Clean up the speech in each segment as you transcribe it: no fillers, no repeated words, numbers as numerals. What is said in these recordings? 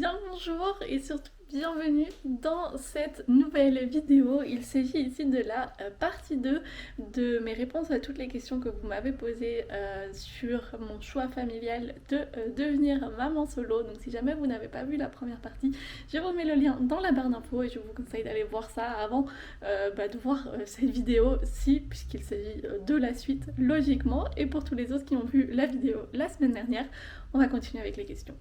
Bien bonjour et surtout bienvenue dans cette nouvelle vidéo. Il s'agit ici de la partie 2 de mes réponses à toutes les questions que vous m'avez posées sur mon choix familial de devenir maman solo. Donc si jamais vous n'avez pas vu la première partie, je vous mets le lien dans la barre d'infos et je vous conseille d'aller voir ça avant de voir cette vidéo-ci, puisqu'il s'agit de la suite logiquement. Et pour tous les autres qui ont vu la vidéo la semaine dernière, on va continuer avec les questions.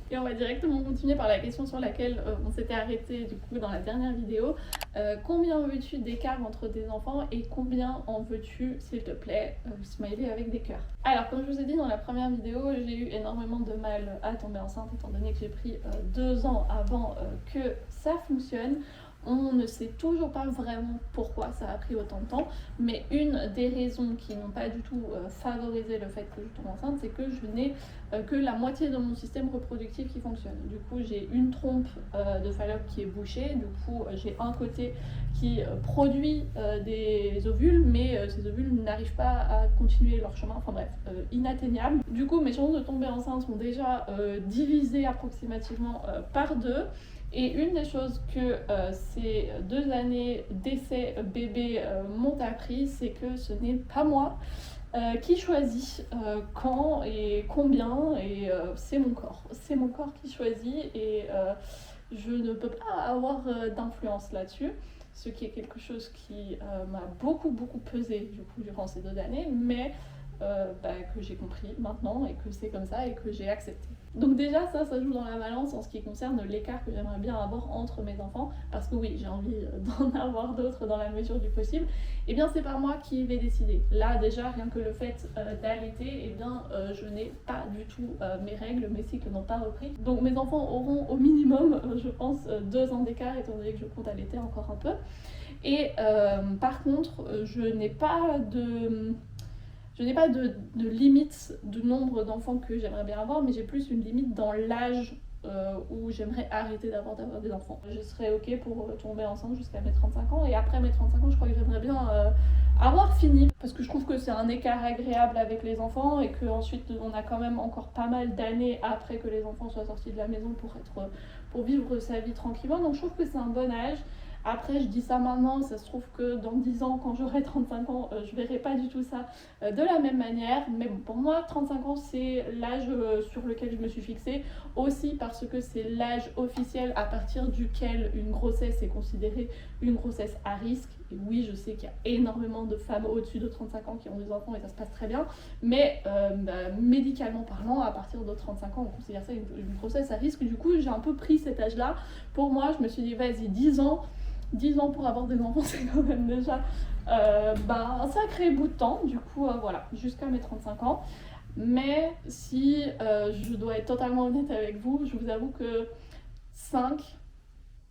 Et on va directement continuer par la question sur laquelle on s'était arrêté du coup dans la dernière vidéo. Combien veux-tu d'écart entre tes enfants et combien en veux-tu, s'il te plaît, smiley avec des cœurs. Alors comme je vous ai dit dans la première vidéo, j'ai eu énormément de mal à tomber enceinte étant donné que j'ai pris 2 ans avant que ça fonctionne. On ne sait toujours pas vraiment pourquoi ça a pris autant de temps, mais une des raisons qui n'ont pas du tout favorisé le fait que je tombe enceinte, c'est que je n'ai que la moitié de mon système reproductif qui fonctionne. Du coup, j'ai une trompe de Fallope qui est bouchée, du coup, j'ai un côté qui produit des ovules, mais ces ovules n'arrivent pas à continuer leur chemin, enfin bref, inatteignable. Du coup, mes chances de tomber enceinte sont déjà divisées approximativement par 2. Et une des choses que ces 2 années d'essai bébé m'ont appris, c'est que ce n'est pas moi qui choisit quand et combien, et c'est mon corps. C'est mon corps qui choisit et je ne peux pas avoir d'influence là-dessus, ce qui est quelque chose qui m'a beaucoup pesé du coup, durant ces 2 années, mais que j'ai compris maintenant et que c'est comme ça et que j'ai accepté. Donc déjà ça joue dans la balance en ce qui concerne l'écart que j'aimerais bien avoir entre mes enfants, parce que oui, j'ai envie d'en avoir d'autres dans la mesure du possible. Et bien c'est pas moi qui vais décider. Là déjà rien que le fait d'allaiter, et bien je n'ai pas du tout mes règles, mes cycles n'ont pas repris. Donc mes enfants auront au minimum je pense 2 ans d'écart étant donné que je compte allaiter encore un peu. Et par contre je n'ai pas de limite de nombre d'enfants que j'aimerais bien avoir, mais j'ai plus une limite dans l'âge où j'aimerais arrêter d'avoir des enfants. Je serais ok pour tomber enceinte jusqu'à mes 35 ans, et après mes 35 ans, je crois que j'aimerais bien avoir fini, parce que je trouve que c'est un écart agréable avec les enfants, et qu'ensuite on a quand même encore pas mal d'années après que les enfants soient sortis de la maison pour vivre sa vie tranquillement, donc je trouve que c'est un bon âge. Après, je dis ça maintenant, ça se trouve que dans 10 ans, quand j'aurai 35 ans, je verrai pas du tout ça de la même manière. Mais bon, pour moi, 35 ans, c'est l'âge sur lequel je me suis fixée. Aussi parce que c'est l'âge officiel à partir duquel une grossesse est considérée une grossesse à risque. Et oui, je sais qu'il y a énormément de femmes au-dessus de 35 ans qui ont des enfants et ça se passe très bien. Mais médicalement parlant, à partir de 35 ans, on considère ça une grossesse à risque. Du coup, j'ai un peu pris cet âge-là. Pour moi, je me suis dit, vas-y, 10 ans pour avoir des enfants, c'est quand même déjà un sacré bout de temps. Du coup, voilà, jusqu'à mes 35 ans. Mais si je dois être totalement honnête avec vous, je vous avoue que 5,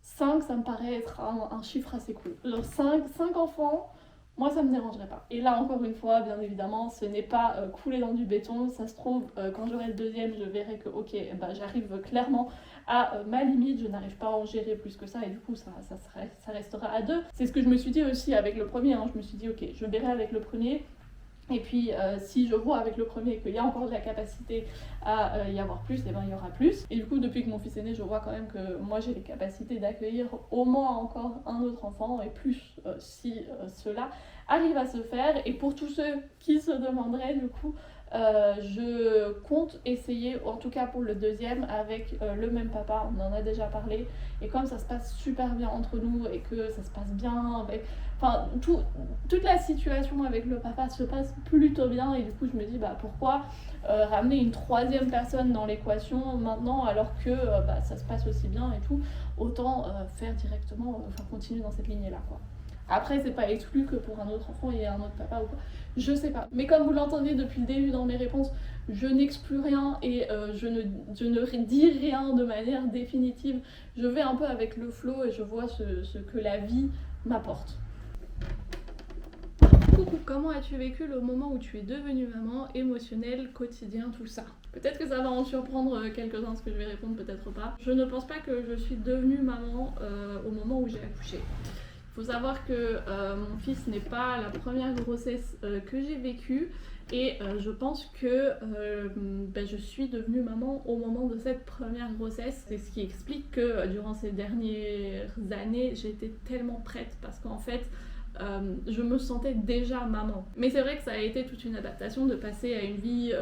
ça me paraît être un chiffre assez cool. Genre 5 enfants, moi ça me dérangerait pas. Et là encore une fois, bien évidemment, ce n'est pas couler dans du béton. Ça se trouve, quand j'aurai le deuxième, je verrai que ok, j'arrive clairement à ma limite, je n'arrive pas à en gérer plus que ça, et du coup ça restera à 2. C'est ce que je me suis dit aussi avec le premier, hein. Je me suis dit ok, je verrai avec le premier. Et puis si je vois avec le premier qu'il y a encore de la capacité à y avoir plus, et ben il y aura plus. Et du coup depuis que mon fils est né, je vois quand même que moi j'ai les capacités d'accueillir au moins encore un autre enfant, et plus si cela arrive à se faire. Et pour tous ceux qui se demanderaient du coup, je compte essayer, en tout cas pour le deuxième, avec le même papa. On en a déjà parlé, et comme ça se passe super bien entre nous et que ça se passe bien avec... Enfin, toute la situation avec le papa se passe plutôt bien, et du coup je me dis pourquoi ramener une 3e personne dans l'équation maintenant alors que ça se passe aussi bien et tout, autant faire directement, continuer dans cette lignée là quoi. Après c'est pas exclu que pour un autre enfant il y ait un autre papa ou quoi, je sais pas. Mais comme vous l'entendez depuis le début dans mes réponses, je n'exclus rien et je ne dis rien de manière définitive. Je vais un peu avec le flow et je vois ce que la vie m'apporte. Coucou, comment as-tu vécu le moment où tu es devenue maman, émotionnel, quotidien, tout ça? Peut-être que ça va en surprendre quelques-uns ce que je vais répondre, peut-être pas. Je ne pense pas que je suis devenue maman au moment où j'ai accouché. Faut savoir que mon fils n'est pas la première grossesse que j'ai vécue. Et je pense que je suis devenue maman au moment de cette première grossesse. C'est ce qui explique que durant ces dernières années, j'étais tellement prête parce qu'en fait, je me sentais déjà maman. Mais c'est vrai que ça a été toute une adaptation de passer à une vie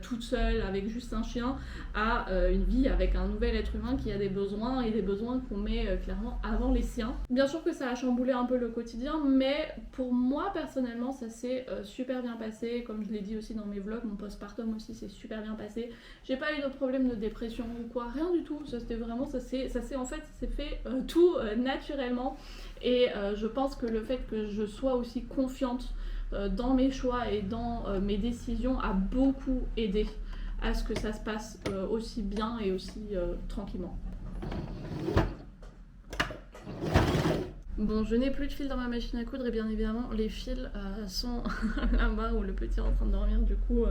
toute seule avec juste un chien à une vie avec un nouvel être humain qui a des besoins et des besoins qu'on met clairement avant les siens. Bien sûr que ça a chamboulé un peu le quotidien, mais pour moi personnellement ça s'est super bien passé. Comme je l'ai dit aussi dans mes vlogs, mon postpartum aussi s'est super bien passé. J'ai pas eu de problème de dépression ou quoi, rien du tout. Ça s'est fait tout naturellement. Et je pense que le fait que je sois aussi confiante dans mes choix et dans mes décisions a beaucoup aidé à ce que ça se passe aussi bien et aussi tranquillement. Bon, je n'ai plus de fil dans ma machine à coudre et bien évidemment les fils sont là-bas où le petit est en train de dormir, du coup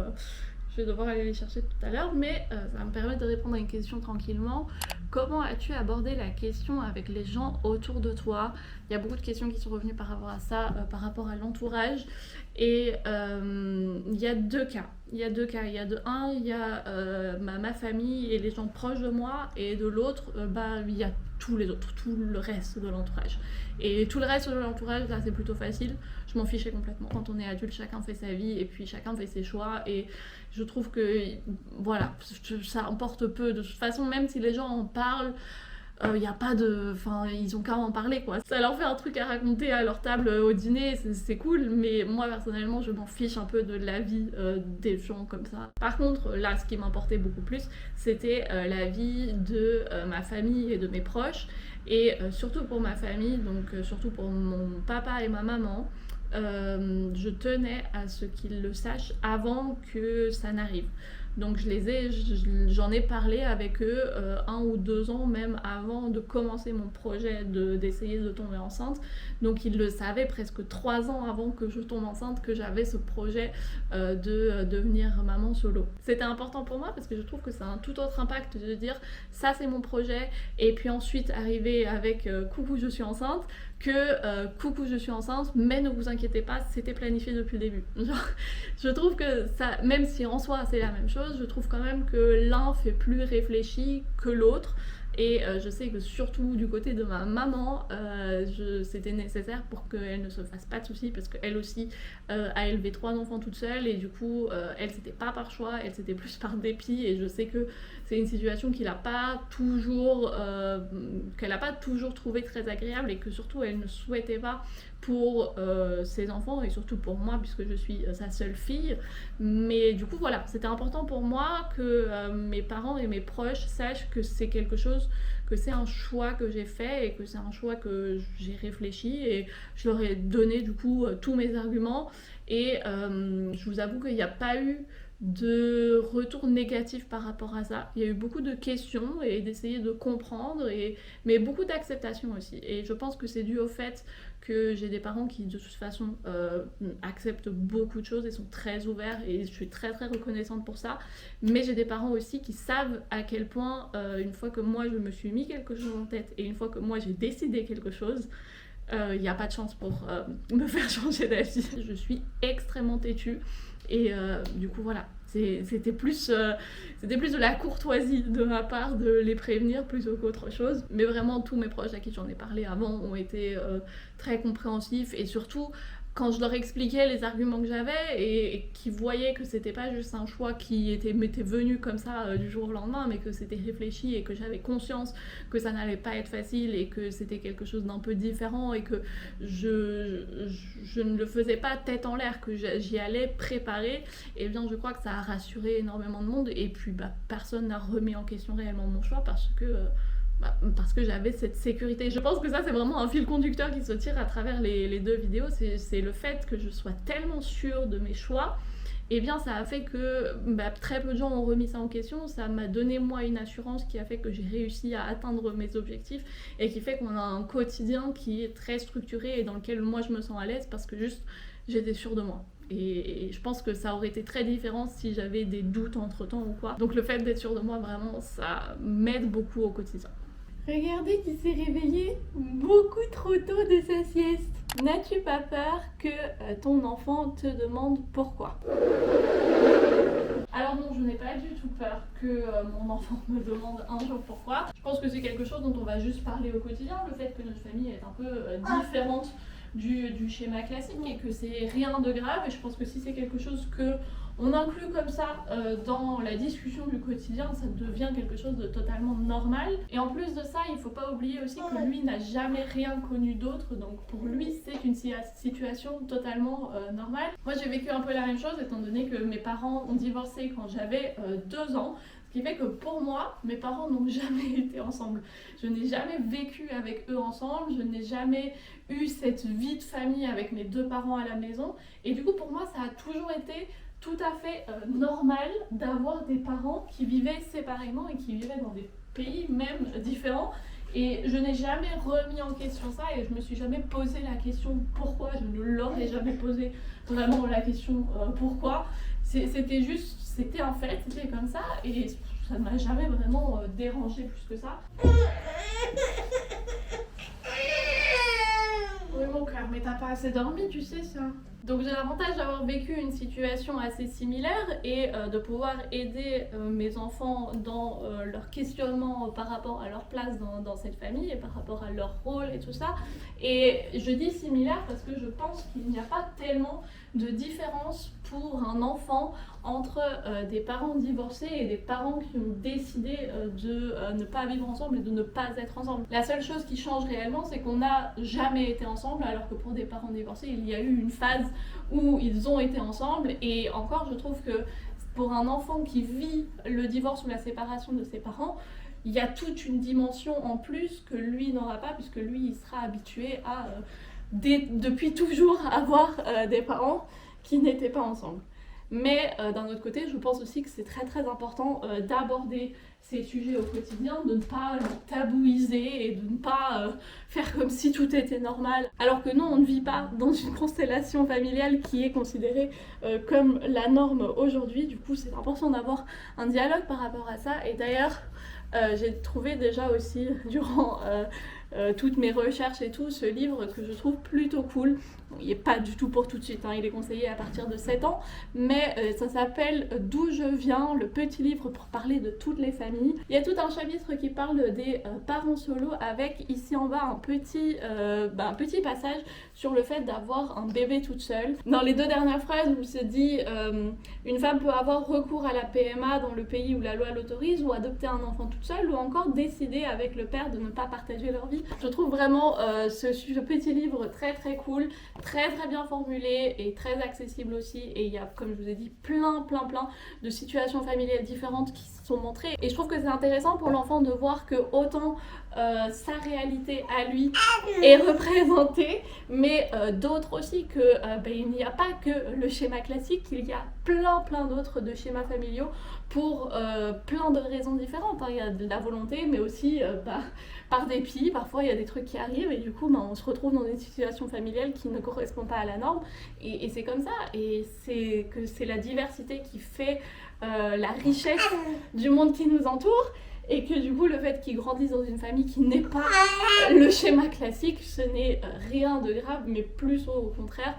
je vais devoir aller les chercher tout à l'heure, mais ça va me permettre de répondre à une question tranquillement. Comment as-tu abordé la question avec les gens autour de toi? Il y a beaucoup de questions qui sont revenues par rapport à ça, par rapport à l'entourage. Et il y a deux cas. Il y a ma famille et les gens proches de moi, et de l'autre, il y a tous les autres, tout le reste de l'entourage. Et tout le reste de l'entourage, là, c'est plutôt facile. Je m'en fichais complètement. Quand on est adulte, chacun fait sa vie et puis chacun fait ses choix. Et je trouve que, voilà, ça importe peu. De toute façon, même si les gens en parlent, y a pas de... Enfin, ils ont qu'à en parler, quoi. Ça leur fait un truc à raconter à leur table au dîner, c'est cool, mais moi, personnellement, je m'en fiche un peu de la vie des gens comme ça. Par contre, là, ce qui m'importait beaucoup plus, c'était la vie de ma famille et de mes proches, et surtout pour ma famille, donc surtout pour mon papa et ma maman. Je tenais à ce qu'ils le sachent avant que ça n'arrive. Donc j'en ai parlé avec eux 1 ou 2 ans même avant de commencer mon projet d'essayer de tomber enceinte. Donc ils le savaient presque 3 ans avant que je tombe enceinte que j'avais ce projet de devenir maman solo. C'était important pour moi parce que je trouve que ça a un tout autre impact de dire ça c'est mon projet et puis ensuite arriver avec coucou je suis enceinte que coucou je suis enceinte mais ne vous inquiétez pas c'était planifié depuis le début. Genre, je trouve que ça, même si en soi c'est la même chose, je trouve quand même que l'un fait plus réfléchi que l'autre. Et je sais que surtout du côté de ma maman, c'était nécessaire pour qu'elle ne se fasse pas de soucis parce qu'elle aussi a élevé 3 enfants toute seule et du coup elle c'était pas par choix, elle c'était plus par dépit et je sais que c'est une situation qu'elle n'a pas toujours trouvé très agréable et que surtout elle ne souhaitait pas pour ses enfants et surtout pour moi puisque je suis sa seule fille. Mais du coup voilà, c'était important pour moi que mes parents et mes proches sachent que c'est quelque chose, que c'est un choix que j'ai fait et que c'est un choix que j'ai réfléchi et je leur ai donné du coup tous mes arguments et je vous avoue qu'il n'y a pas eu de retour négatif par rapport à ça. Il y a eu beaucoup de questions et d'essayer de comprendre, mais beaucoup d'acceptation aussi. Et je pense que c'est dû au fait que j'ai des parents qui de toute façon acceptent beaucoup de choses et sont très ouverts et je suis très très reconnaissante pour ça. Mais j'ai des parents aussi qui savent à quel point une fois que moi je me suis mis quelque chose en tête et une fois que moi j'ai décidé quelque chose, il n'y a pas de chance pour me faire changer d'avis. Je suis extrêmement têtue et du coup voilà, c'était plus de la courtoisie de ma part de les prévenir plutôt qu'autre chose. Mais vraiment tous mes proches à qui j'en ai parlé avant ont été très compréhensifs et surtout quand je leur expliquais les arguments que j'avais et qu'ils voyaient que c'était pas juste un choix qui m'était venu comme ça du jour au lendemain, mais que c'était réfléchi et que j'avais conscience que ça n'allait pas être facile et que c'était quelque chose d'un peu différent et que je ne le faisais pas tête en l'air, que j'y allais préparer, et bien je crois que ça a rassuré énormément de monde et puis personne n'a remis en question réellement mon choix parce que j'avais cette sécurité. Je pense que ça c'est vraiment un fil conducteur qui se tire à travers les 2 vidéos, c'est le fait que je sois tellement sûre de mes choix. Et bien ça a fait que très peu de gens ont remis ça en question, ça m'a donné moi une assurance qui a fait que j'ai réussi à atteindre mes objectifs et qui fait qu'on a un quotidien qui est très structuré et dans lequel moi je me sens à l'aise parce que juste j'étais sûre de moi. Et je pense que ça aurait été très différent si j'avais des doutes entre temps ou quoi. Donc le fait d'être sûre de moi vraiment ça m'aide beaucoup au quotidien. Regardez qui s'est réveillé beaucoup trop tôt de sa sieste. N'as-tu pas peur que ton enfant te demande pourquoi? Alors non, je n'ai pas du tout peur que mon enfant me demande un jour pourquoi. Je pense que c'est quelque chose dont on va juste parler au quotidien, le fait que notre famille est un peu différente du schéma classique et que c'est rien de grave. Et je pense que si c'est quelque chose que on inclut comme ça dans la discussion du quotidien, ça devient quelque chose de totalement normal. Et en plus de ça, il ne faut pas oublier aussi que lui n'a jamais rien connu d'autre, donc pour lui c'est une situation totalement normale. Moi j'ai vécu un peu la même chose étant donné que mes parents ont divorcé quand j'avais 2 ans. Ce qui fait que pour moi, mes parents n'ont jamais été ensemble. Je n'ai jamais vécu avec eux ensemble, je n'ai jamais eu cette vie de famille avec mes 2 parents à la maison. Et du coup pour moi ça a toujours été tout à fait normal d'avoir des parents qui vivaient séparément et qui vivaient dans des pays même différents. Et je n'ai jamais remis en question ça et je me suis jamais posé la question pourquoi. Je ne leur ai jamais posé vraiment la question pourquoi. C'était juste, c'était un fait, c'était comme ça et ça ne m'a jamais vraiment dérangé plus que ça. Oui mon cœur, mais t'as pas assez dormi, tu sais ça. Donc j'ai l'avantage d'avoir vécu une situation assez similaire et de pouvoir aider mes enfants dans leur questionnement par rapport à leur place dans cette famille et par rapport à leur rôle et tout ça. Et je dis similaire parce que je pense qu'il n'y a pas tellement de différence pour un enfant entre des parents divorcés et des parents qui ont décidé de ne pas vivre ensemble et de ne pas être ensemble. La seule chose qui change réellement, c'est qu'on n'a jamais été ensemble, alors que pour des parents divorcés, il y a eu une phase où ils ont été ensemble. Et encore, je trouve que pour un enfant qui vit le divorce ou la séparation de ses parents, il y a toute une dimension en plus que lui n'aura pas, puisque lui, il sera habitué à, depuis toujours, avoir des parents qui n'étaient pas ensemble. Mais d'un autre côté, je pense aussi que c'est très très important d'aborder ces sujets au quotidien, de ne pas les tabouiser et de ne pas faire comme si tout était normal. Alors que non, on ne vit pas dans une constellation familiale qui est considérée comme la norme aujourd'hui. Du coup, c'est important d'avoir un dialogue par rapport à ça. Et d'ailleurs, j'ai trouvé déjà aussi durant toutes mes recherches et tout, ce livre que je trouve plutôt cool. Bon, il n'est pas du tout pour tout de suite, hein, il est conseillé à partir de 7 ans, mais ça s'appelle D'où je viens, le petit livre pour parler de toutes les familles. Il y a tout un chapitre qui parle des parents solos avec ici en bas un petit passage sur le fait d'avoir un bébé toute seule. Dans les 2 dernières phrases où il se dit une femme peut avoir recours à la PMA dans le pays où la loi l'autorise ou adopter un enfant toute seule ou encore décider avec le père de ne pas partager leur vie. Je trouve vraiment ce petit livre très très cool, très très bien formulé et très accessible aussi. Et il y a, comme je vous ai dit, plein de situations familiales différentes qui sont montrées. Et je trouve que c'est intéressant pour l'enfant de voir que autant sa réalité à lui est représentée, mais d'autres aussi, que il n'y a pas que le schéma classique, il y a plein d'autres de schémas familiaux pour plein de raisons différentes. Il y a de la volonté, mais aussi par dépit, parfois il y a des trucs qui arrivent et du coup on se retrouve dans une situation familiale qui ne correspond pas à la norme et c'est comme ça. Et c'est la diversité qui fait la richesse du monde qui nous entoure. Et que du coup, le fait qu'ils grandissent dans une famille qui n'est pas le schéma classique, ce n'est rien de grave, mais plus au contraire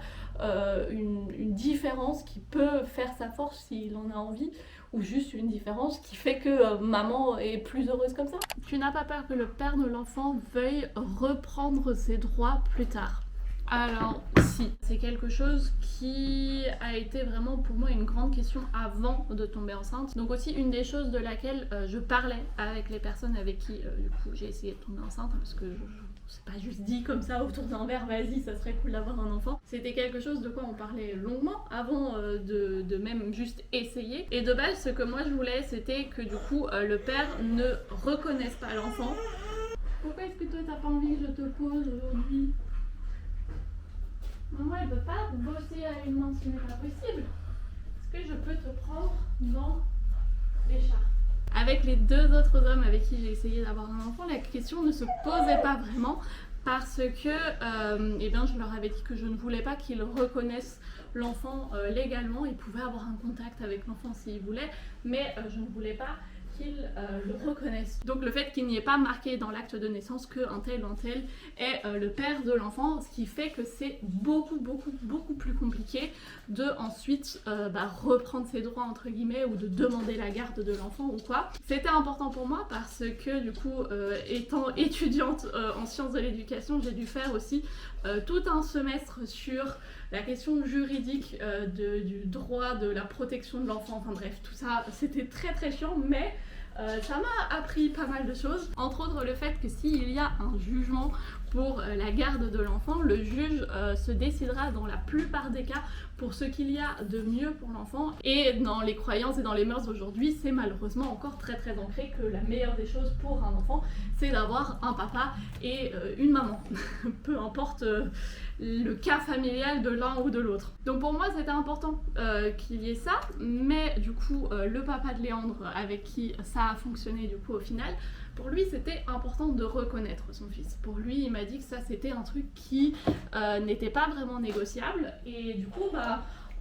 une différence qui peut faire sa force s'il en a envie, ou juste une différence qui fait que maman est plus heureuse comme ça. Tu n'as pas peur que le père de l'enfant veuille reprendre ses droits plus tard? Alors si, c'est quelque chose qui a été vraiment pour moi une grande question avant de tomber enceinte. Donc aussi une des choses de laquelle je parlais avec les personnes avec qui du coup j'ai essayé de tomber enceinte, parce que c'est pas juste dit comme ça autour d'un verre, vas-y ça serait cool d'avoir un enfant. C'était quelque chose de quoi on parlait longuement avant de même juste essayer. Et de base ce que moi je voulais c'était que du coup le père ne reconnaisse pas l'enfant. Pourquoi est-ce que toi t'as pas envie que je te pose aujourd'hui? Maman elle veut pas bosser à une main, ce n'est pas possible. Est-ce que je peux te prendre dans l'écharpe? Avec les 2 autres hommes avec qui j'ai essayé d'avoir un enfant, la question ne se posait pas vraiment parce que je leur avais dit que je ne voulais pas qu'ils reconnaissent l'enfant légalement. Ils pouvaient avoir un contact avec l'enfant s'ils voulaient, mais je ne voulais pas qu'ils le reconnaissent. Donc le fait qu'il n'y ait pas marqué dans l'acte de naissance qu'un tel ou un tel est le père de l'enfant, ce qui fait que c'est beaucoup plus compliqué de ensuite reprendre ses droits entre guillemets ou de demander la garde de l'enfant ou quoi. C'était important pour moi parce que du coup étant étudiante en sciences de l'éducation, j'ai dû faire aussi tout un semestre sur la question juridique du droit de la protection de l'enfant, enfin bref, tout ça c'était très chiant, mais ça m'a appris pas mal de choses, entre autres le fait que s'il y a un jugement pour la garde de l'enfant, le juge se décidera dans la plupart des cas pour ce qu'il y a de mieux pour l'enfant. Et dans les croyances et dans les mœurs d'aujourd'hui, c'est malheureusement encore très ancré que la meilleure des choses pour un enfant, c'est d'avoir un papa et une maman. Peu importe le cas familial de l'un ou de l'autre. Donc pour moi c'était important qu'il y ait ça, mais du coup le papa de Léandre avec qui ça a fonctionné du coup au final, pour lui c'était important de reconnaître son fils. Pour lui il m'a dit que ça c'était un truc qui n'était pas vraiment négociable et du coup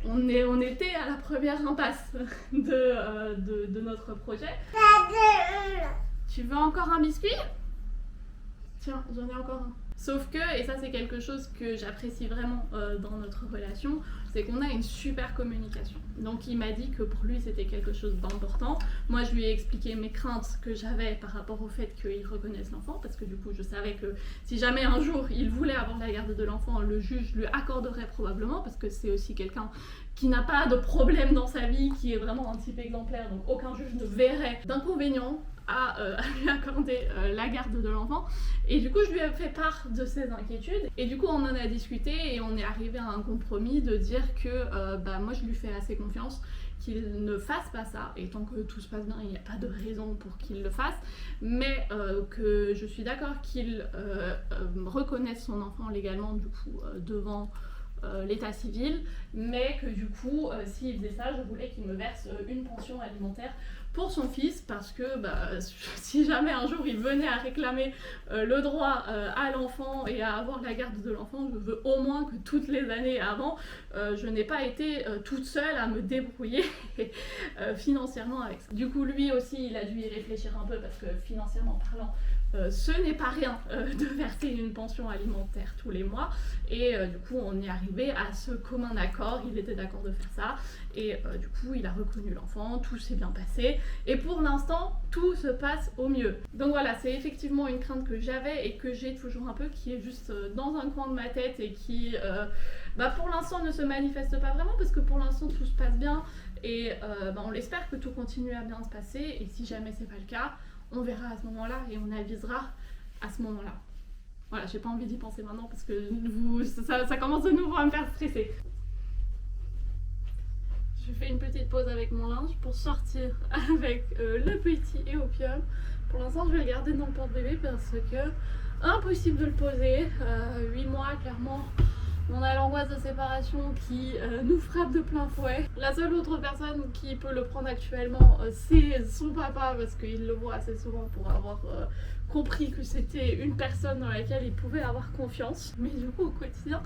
on était à la première impasse de notre projet. Tu veux encore un biscuit? Tiens, j'en ai encore un. Sauf que, et ça c'est quelque chose que j'apprécie vraiment dans notre relation, c'est qu'on a une super communication. Donc il m'a dit que pour lui c'était quelque chose d'important. Moi je lui ai expliqué mes craintes que j'avais par rapport au fait qu'il reconnaisse l'enfant, parce que du coup je savais que si jamais un jour il voulait avoir la garde de l'enfant, le juge lui accorderait probablement, parce que c'est aussi quelqu'un qui n'a pas de problème dans sa vie, qui est vraiment un type exemplaire, donc aucun juge ne verrait d'inconvénient à lui accorder la garde de l'enfant. Et du coup je lui ai fait part de ses inquiétudes et du coup on en a discuté et on est arrivé à un compromis de dire que moi je lui fais assez confiance qu'il ne fasse pas ça, et tant que tout se passe bien il n'y a pas de raison pour qu'il le fasse, mais que je suis d'accord qu'il reconnaisse son enfant légalement du coup devant l'état civil, mais que du coup s'il faisait ça je voulais qu'il me verse une pension alimentaire pour son fils, parce que si jamais un jour il venait à réclamer le droit à l'enfant et à avoir la garde de l'enfant, je veux au moins que toutes les années avant je n'ai pas été toute seule à me débrouiller financièrement avec ça. Du coup lui aussi il a dû y réfléchir un peu, parce que financièrement parlant ce n'est pas rien de verser une pension alimentaire tous les mois, et du coup on est arrivé à ce commun accord, il était d'accord de faire ça, et du coup il a reconnu l'enfant, tout s'est bien passé, et pour l'instant tout se passe au mieux. Donc voilà, c'est effectivement une crainte que j'avais et que j'ai toujours un peu, qui est juste dans un coin de ma tête et qui pour l'instant ne se manifeste pas vraiment, parce que pour l'instant tout se passe bien, et on l'espère que tout continue à bien se passer, et si jamais c'est pas le cas, on verra à ce moment-là et on avisera à ce moment-là. Voilà, j'ai pas envie d'y penser maintenant parce que ça commence de nouveau à me faire stresser. Je fais une petite pause avec mon linge pour sortir avec le petit et Opium. Pour l'instant, je vais le garder dans le porte-bébé parce que impossible de le poser. 8 mois, clairement. On a l'angoisse de séparation qui nous frappe de plein fouet. La seule autre personne qui peut le prendre actuellement, c'est son papa, parce qu'il le voit assez souvent pour avoir compris que c'était une personne dans laquelle il pouvait avoir confiance. Mais du coup, au quotidien,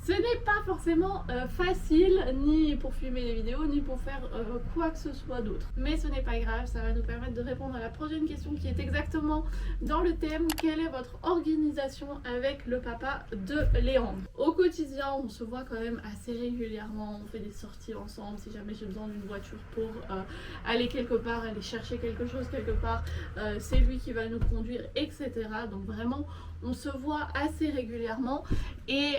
ce n'est pas forcément facile, ni pour filmer des vidéos, ni pour faire quoi que ce soit d'autre. Mais ce n'est pas grave, ça va nous permettre de répondre à la prochaine question qui est exactement dans le thème: quelle est votre organisation avec le papa de Léandre? Au quotidien, on se voit quand même assez régulièrement, on fait des sorties ensemble. Si jamais j'ai besoin d'une voiture pour aller quelque part, aller chercher quelque chose quelque part, c'est lui qui va nous conduire, etc. Donc vraiment, on se voit assez régulièrement, et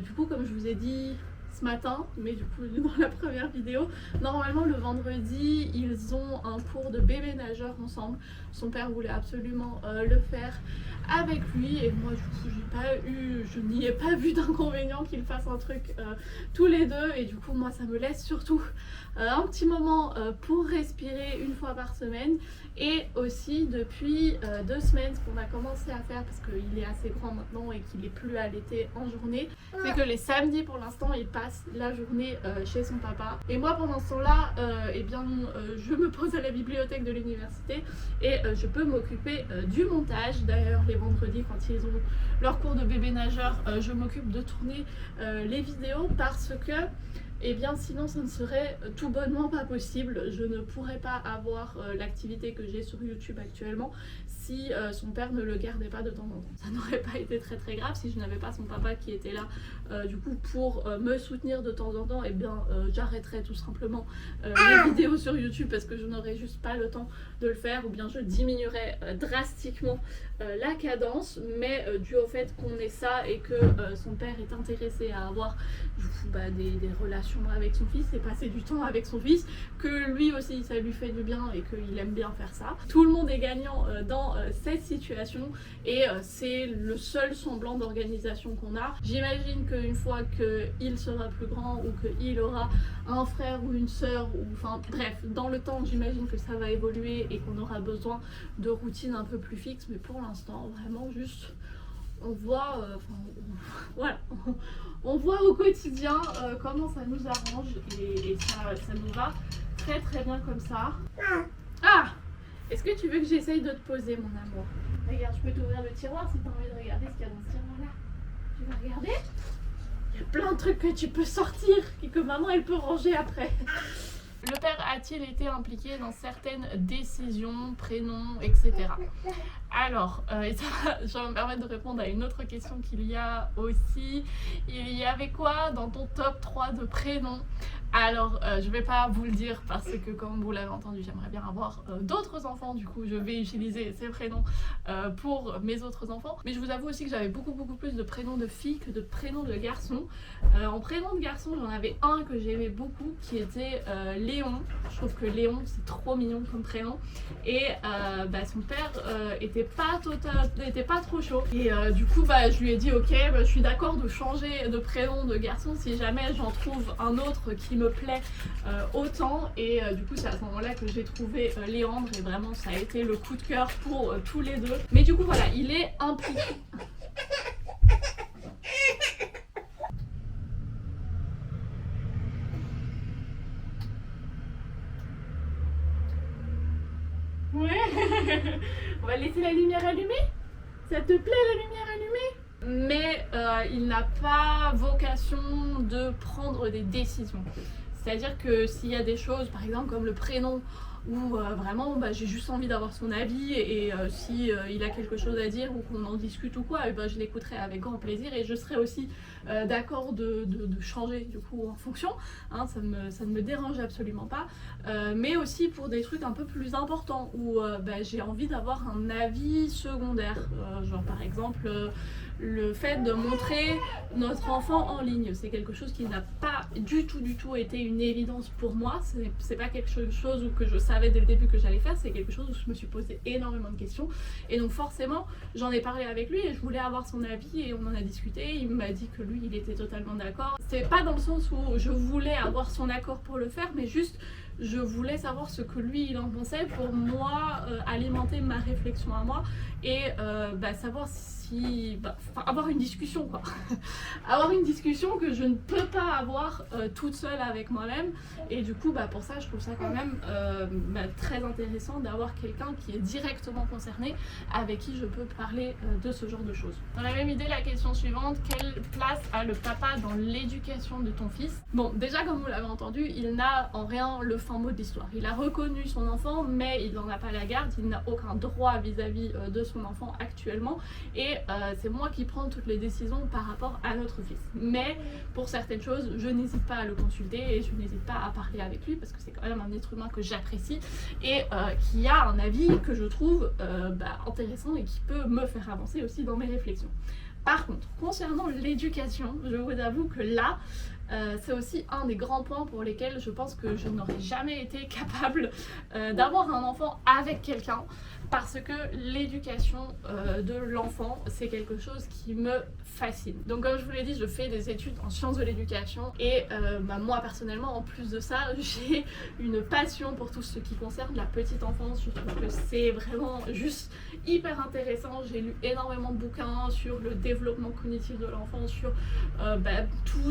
du coup comme je vous ai dit ce matin, mais du coup dans la première vidéo, normalement le vendredi ils ont un cours de bébé nageur ensemble. Son père voulait absolument le faire avec lui, et moi du coup je n'y ai pas vu d'inconvénient qu'ils fassent un truc tous les deux, et du coup moi ça me laisse surtout un petit moment pour respirer une fois par semaine. Et aussi depuis 2 semaines, ce qu'on a commencé à faire, parce qu'il est assez grand maintenant et qu'il est plus allaité en journée, c'est que les samedis pour l'instant il passe la journée chez son papa, et moi pendant ce temps là je me pose à la bibliothèque de l'université et je peux m'occuper du montage. D'ailleurs les vendredis quand ils ont leur cours de bébé nageur, je m'occupe de tourner les vidéos, parce que et bien sinon ça ne serait tout bonnement pas possible. Je ne pourrais pas avoir l'activité que j'ai sur YouTube actuellement si son père ne le gardait pas de temps en temps. Ça n'aurait pas été très très grave si je n'avais pas son papa qui était là du coup pour me soutenir de temps en temps. Et bien j'arrêterais tout simplement les vidéos sur YouTube parce que je n'aurais juste pas le temps de le faire, ou bien je diminuerais drastiquement la cadence, mais dû au fait qu'on ait ça et que son père est intéressé à avoir des relations avec son fils et passer du temps avec son fils, que lui aussi ça lui fait du bien et qu'il aime bien faire ça. Tout le monde est gagnant dans cette situation et c'est le seul semblant d'organisation qu'on a. J'imagine qu'une fois qu'il sera plus grand ou qu'il aura un frère ou une sœur, ou enfin bref, dans le temps j'imagine que ça va évoluer et qu'on aura besoin de routines un peu plus fixes, mais pour l'instant vraiment juste on voit, voilà, on voit au quotidien comment ça nous arrange et ça nous va très très bien comme ça. Ah, est-ce que tu veux que j'essaye de te poser, mon amour? Regarde, je peux t'ouvrir le tiroir si tu as envie de regarder ce qu'il y a dans ce tiroir-là. Tu vas regarder? Il y a plein de trucs que tu peux sortir et que maman elle peut ranger après. Le père a-t-il été impliqué dans certaines décisions, prénoms, etc. Alors, je vais me permettre de répondre à une autre question qu'il y a aussi. Il y avait quoi dans ton top 3 de prénoms? Alors, je vais pas vous le dire parce que comme vous l'avez entendu, j'aimerais bien avoir d'autres enfants. Du coup, je vais utiliser ces prénoms pour mes autres enfants. Mais je vous avoue aussi que j'avais beaucoup plus de prénoms de filles que de prénoms de garçons. En prénom de garçon, j'en avais un que j'aimais beaucoup qui était Léon. Je trouve que Léon, c'est trop mignon comme prénom. Et son père était pas trop chaud. Et du coup, je lui ai dit ok, je suis d'accord de changer de prénom de garçon si jamais j'en trouve un autre qui me plaît autant. Et du coup, c'est à ce moment-là que j'ai trouvé Léandre et vraiment ça a été le coup de cœur pour tous les deux. Mais du coup, voilà, il est impliqué. Ouais. On va laisser la lumière allumée? Ça te plaît la lumière allumée? Mais il n'a pas vocation de prendre des décisions. C'est-à-dire que s'il y a des choses, par exemple comme le prénom, où vraiment j'ai juste envie d'avoir son avis et si il a quelque chose à dire ou qu'on en discute ou quoi, je l'écouterai avec grand plaisir et je serai aussi d'accord de changer du coup en fonction, hein, ça ne me dérange absolument pas, mais aussi pour des trucs un peu plus importants où j'ai envie d'avoir un avis secondaire, genre par exemple le fait de montrer notre enfant en ligne, c'est quelque chose qui n'a pas du tout été une évidence pour moi. C'est pas quelque chose que je savais dès le début que j'allais faire, c'est quelque chose où je me suis posé énormément de questions et donc forcément j'en ai parlé avec lui et je voulais avoir son avis et on en a discuté. Il m'a dit que lui il était totalement d'accord. C'est pas dans le sens où je voulais avoir son accord pour le faire, mais juste je voulais savoir ce que lui il en pensait pour moi, alimenter ma réflexion à moi et savoir si avoir une discussion quoi. Avoir une discussion que je ne peux pas avoir toute seule avec moi-même et du coup pour ça je trouve ça quand même très intéressant d'avoir quelqu'un qui est directement concerné avec qui je peux parler de ce genre de choses. Dans la même idée, la question suivante, quelle place a le papa dans l'éducation de ton fils? Bon, déjà comme vous l'avez entendu, il n'a en rien le fin mot de l'histoire. Il a reconnu son enfant mais il n'en a pas la garde, il n'a aucun droit vis-à-vis de son enfant actuellement et c'est moi qui prends toutes les décisions par rapport à notre fils. Mais pour certaines choses, je n'hésite pas à le consulter et je n'hésite pas à parler avec lui parce que c'est quand même un être humain que j'apprécie et qui a un avis que je trouve intéressant et qui peut me faire avancer aussi dans mes réflexions. Par contre, concernant l'éducation, je vous avoue que là, c'est aussi un des grands points pour lesquels je pense que je n'aurais jamais été capable d'avoir un enfant avec quelqu'un parce que l'éducation de l'enfant, c'est quelque chose qui me fascine. Donc comme je vous l'ai dit, je fais des études en sciences de l'éducation et moi personnellement, en plus de ça, j'ai une passion pour tout ce qui concerne la petite enfance. Je trouve que c'est vraiment juste hyper intéressant. J'ai lu énormément de bouquins sur le développement cognitif de l'enfant, sur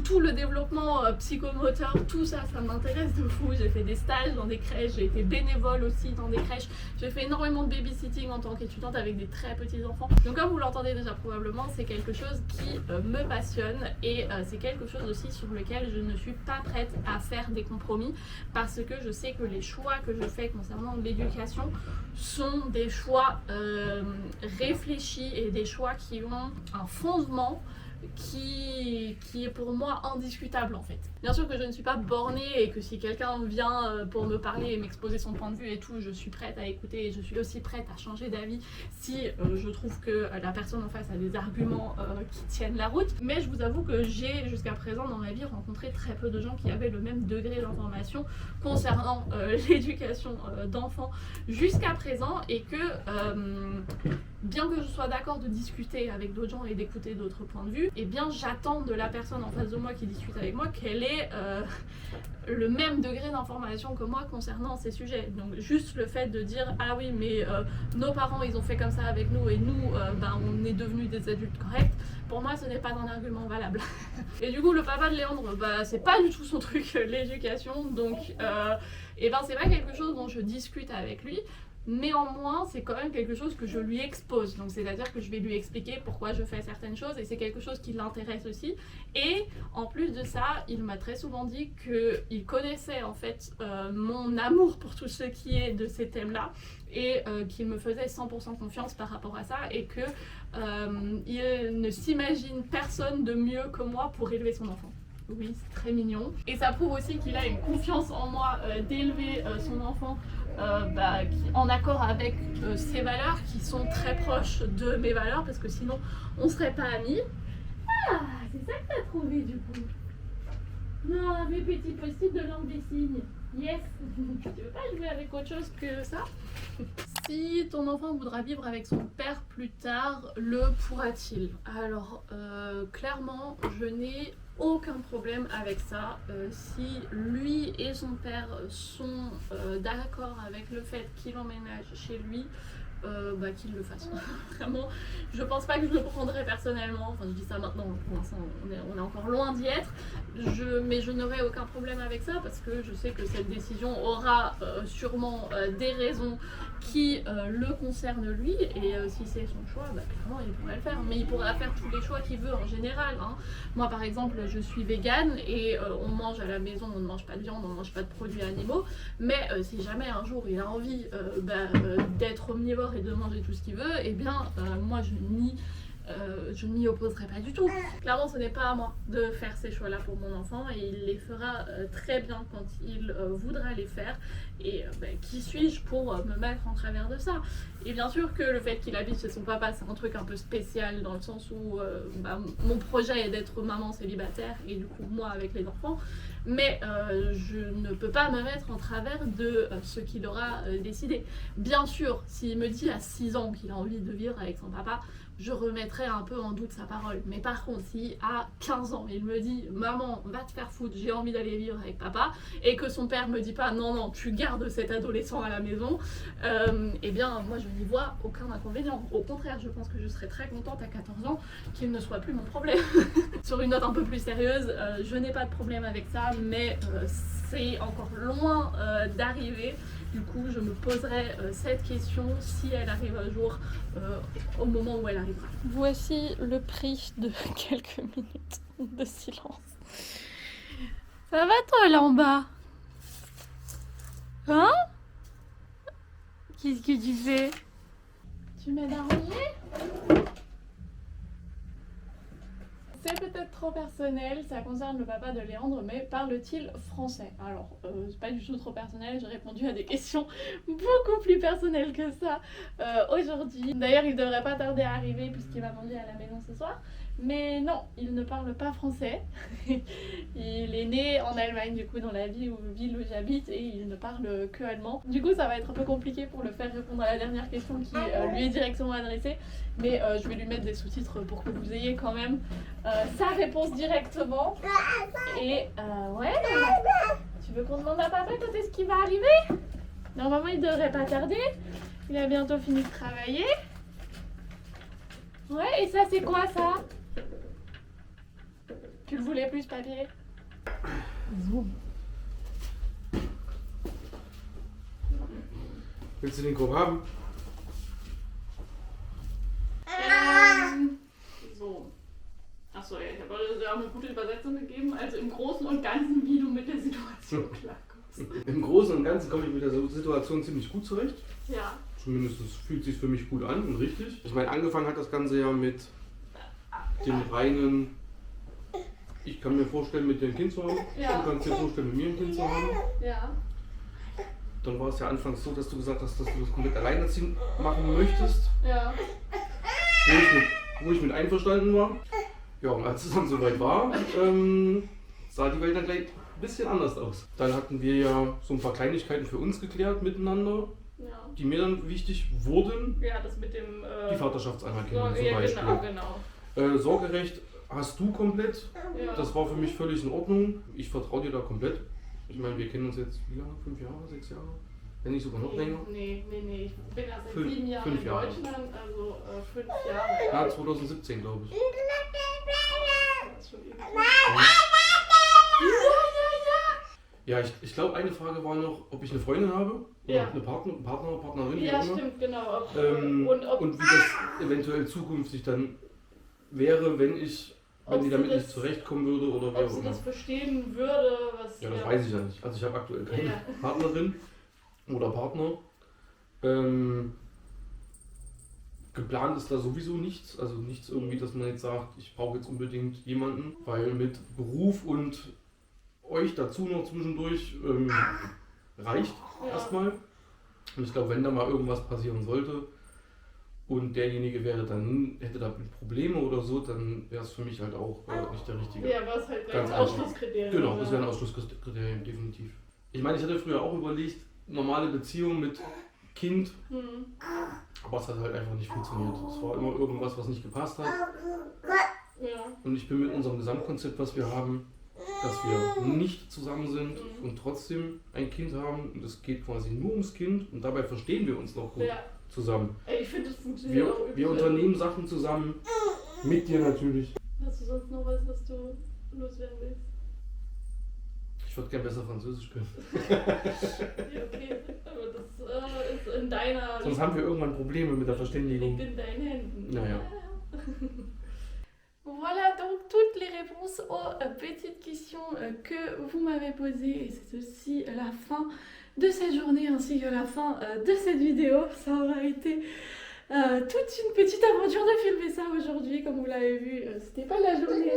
tout le développement développement psychomoteur, tout ça, ça m'intéresse de fou. J'ai fait des stages dans des crèches, j'ai été bénévole aussi dans des crèches. J'ai fait énormément de babysitting en tant qu'étudiante avec des très petits enfants. Donc comme vous l'entendez déjà probablement, c'est quelque chose qui me passionne et c'est quelque chose aussi sur lequel je ne suis pas prête à faire des compromis parce que je sais que les choix que je fais concernant l'éducation sont des choix réfléchis et des choix qui ont un fondement qui est pour moi indiscutable en fait. Bien sûr que je ne suis pas bornée et que si quelqu'un vient pour me parler et m'exposer son point de vue et tout, je suis prête à écouter et je suis aussi prête à changer d'avis si je trouve que la personne en face a des arguments qui tiennent la route. Mais je vous avoue que j'ai jusqu'à présent dans ma vie rencontré très peu de gens qui avaient le même degré d'information concernant l'éducation d'enfants jusqu'à présent et que bien que je sois d'accord de discuter avec d'autres gens et d'écouter d'autres points de vue, et bien j'attends de la personne en face de moi qui discute avec moi qu'elle ait le même degré d'information que moi concernant ces sujets. Donc juste le fait de dire ah oui mais nos parents ils ont fait comme ça avec nous et nous on est devenus des adultes corrects, pour moi ce n'est pas un argument valable. Et du coup le papa de Léandre, c'est pas du tout son truc l'éducation, donc c'est pas quelque chose dont je discute avec lui. Néanmoins, c'est quand même quelque chose que je lui expose. Donc, c'est-à-dire que je vais lui expliquer pourquoi je fais certaines choses et c'est quelque chose qui l'intéresse aussi. Et en plus de ça, il m'a très souvent dit qu'il connaissait en fait mon amour pour tout ce qui est de ces thèmes-là et qu'il me faisait 100% confiance par rapport à ça et que il ne s'imagine personne de mieux que moi pour élever son enfant. Oui, c'est très mignon. Et ça prouve aussi qu'il a une confiance en moi d'élever son enfant en accord avec ses valeurs qui sont très proches de mes valeurs parce que sinon on serait pas amis. Ah, c'est ça que t'as trouvé du coup. Non, mes petits post-it de langue des signes. Yes. Tu veux pas jouer avec autre chose que ça? Si ton enfant voudra vivre avec son père plus tard, le pourra-t-il? Alors, clairement, je n'ai aucun problème avec ça. Si lui et son père sont d'accord avec le fait qu'il emménage chez lui, qu'il le fasse. Vraiment, je pense pas que je le prendrais personnellement. Enfin, je dis ça maintenant, pour l'instant, on est encore loin d'y être. Mais je n'aurai aucun problème avec ça parce que je sais que cette décision aura sûrement des raisons qui le concernent lui. Et si c'est son choix, clairement, il pourrait le faire. Mais il pourra faire tous les choix qu'il veut en général. Hein. Moi, par exemple, je suis végane et on mange à la maison, on ne mange pas de viande, on ne mange pas de produits animaux. Mais si jamais un jour il a envie d'être omnivore et de manger tout ce qu'il veut, eh bien moi je n'y opposerai pas du tout. Clairement ce n'est pas à moi de faire ces choix là pour mon enfant et il les fera très bien quand il voudra les faire et qui suis-je pour me mettre en travers de ça. Et bien sûr que le fait qu'il habite chez son papa c'est un truc un peu spécial dans le sens où mon projet est d'être maman célibataire et du coup moi avec les enfants, mais je ne peux pas me mettre en travers de ce qu'il aura décidé. Bien sûr, s'il me dit à 6 ans qu'il a envie de vivre avec son papa, je remettrai un peu en doute sa parole. Mais par contre, si à 15 ans, il me dit « Maman, va te faire foutre, j'ai envie d'aller vivre avec papa » et que son père me dit pas « Non, non, tu gardes cet adolescent à la maison », eh bien, moi, je n'y vois aucun inconvénient. Au contraire, je pense que je serais très contente à 14 ans qu'il ne soit plus mon problème. Sur une note un peu plus sérieuse, je n'ai pas de problème avec ça, mais c'est encore loin d'arriver. Du coup, je me poserai cette question si elle arrive un jour, au moment où elle arrivera. Voici le prix de quelques minutes de silence. Ça va toi là en bas? Hein? Qu'est-ce que tu fais? Tu m'aides à ranger? C'est peut-être trop personnel, ça concerne le papa de Léandre, mais parle-t-il français? Alors, c'est pas du tout trop personnel, j'ai répondu à des questions beaucoup plus personnelles que ça aujourd'hui. D'ailleurs, il devrait pas tarder à arriver puisqu'il va manger à la maison ce soir. Mais non, il ne parle pas français. Il est né en Allemagne, du coup, dans la ville où j'habite, et il ne parle que allemand. Du coup, ça va être un peu compliqué pour le faire répondre à la dernière question qui lui est directement adressée. Mais je vais lui mettre des sous-titres pour que vous ayez quand même sa réponse directement. Et ouais, tu veux qu'on demande à papa quand est-ce qu'il va arriver? Normalement, il devrait pas tarder. Il a bientôt fini de travailler. Ouais, et ça, c'est quoi ça? Tu le voulais plus, papier? So. Willst du den Korb haben? So. Achso, ja, ich habe auch eine gute Übersetzung gegeben. Also im Großen und Ganzen, wie du mit der Situation klarkommst. Im Großen und Ganzen komme ich mit der Situation ziemlich gut zurecht. Ja. Zumindest es fühlt sich für mich gut an und richtig. Ich meine, angefangen hat das Ganze ja mit dem reinen, ich kann mir vorstellen, mit dir ein Kind zu haben. Ja. Du kannst dir vorstellen, mit mir ein Kind zu haben. Ja. Dann war es ja anfangs so, dass du gesagt hast, dass du das komplett alleinerziehend machen möchtest. Ja. Wo ich mit einverstanden war. Ja, und als es dann soweit war, sah die Welt dann gleich ein bisschen anders aus. Dann hatten wir ja so ein paar Kleinigkeiten für uns geklärt miteinander, Ja. die mir dann wichtig wurden. Ja, das mit dem. Die Vaterschaftsanerkennung zum ja, Beispiel. genau. Sorgerecht hast du komplett. Ja. Das war für mich völlig in Ordnung. Ich vertraue dir da komplett. Ich meine, wir kennen uns jetzt wie lange? 5 Jahre, 6 Jahre? Wenn nicht sogar noch länger. Nee. Ich bin erst seit 5 7 Jahren 5 in Jahre. Deutschland, also 5 Jahre. Ja, 2017 glaube ich. Das ist schon ewig. Ja, ich glaube, eine Frage war noch, ob ich eine Freundin habe. Oder Ja. eine Partnerin, wie Ja, auch immer. stimmt, genau. Und wie das eventuell zukünftig dann wäre, wenn Ob die sie damit das- nicht zurechtkommen würde oder wie ob auch sie immer. das verstehen würde, was Ja, das ihr- weiß ich ja nicht. Also ich habe aktuell keine Ja. Partnerin oder Partner. Geplant ist da sowieso nichts. Also nichts irgendwie, dass man jetzt sagt, ich brauche jetzt unbedingt jemanden, weil mit Beruf und euch dazu noch zwischendurch reicht Ja. erstmal. Und ich glaube, wenn da mal irgendwas passieren sollte und derjenige hätte da Probleme oder so, dann wäre es für mich halt auch nicht der richtige. Ja, was halt Ganz ein einfach. Ausschlusskriterium. Genau, das wäre ein Ausschlusskriterium, definitiv. Ich meine, ich hatte früher auch überlegt, normale Beziehung mit Kind, Hm. aber es hat halt einfach nicht funktioniert. Es war immer irgendwas, was nicht gepasst hat. Ja. Und ich bin mit unserem Gesamtkonzept, was wir haben, dass wir nicht zusammen sind Mhm. und trotzdem ein Kind haben. Und es geht quasi nur ums Kind und dabei verstehen wir uns noch gut Ja. zusammen. Ey, ich finde, das funktioniert auch Wir übel. unternehmen Sachen zusammen, mit dir natürlich. Hast du sonst noch was du loswerden willst? Ich würde gern besser Französisch können. Ja, okay. Aber das ist in deiner. Sonst haben wir irgendwann Probleme mit der Verständigung. Liegt in deinen Händen. Naja. Voilà donc toutes les réponses aux petites questions que vous m'avez posées. Et c'est aussi la fin de cette journée ainsi que la fin de cette vidéo. Ça aura été toute une petite aventure de filmer ça aujourd'hui. Comme vous l'avez vu, c'était pas la journée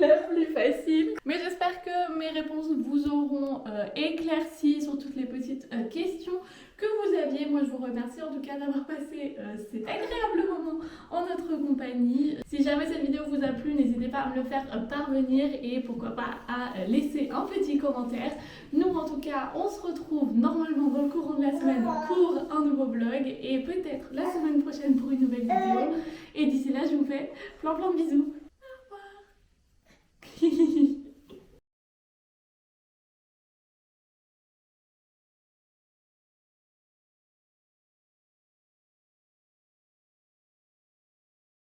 la plus facile. Mais j'espère que mes réponses vous auront éclairci sur toutes les petites questions que vous aviez. Moi je vous remercie en tout cas d'avoir passé cet agréable moment en notre compagnie. Si jamais cette vidéo vous a plu, n'hésitez pas à me le faire parvenir et pourquoi pas à laisser un petit commentaire. Nous en tout cas on se retrouve normalement dans le courant de la semaine pour un nouveau vlog et peut-être la semaine prochaine pour une nouvelle vidéo. Et d'ici là je vous fais plein de bisous. Au revoir.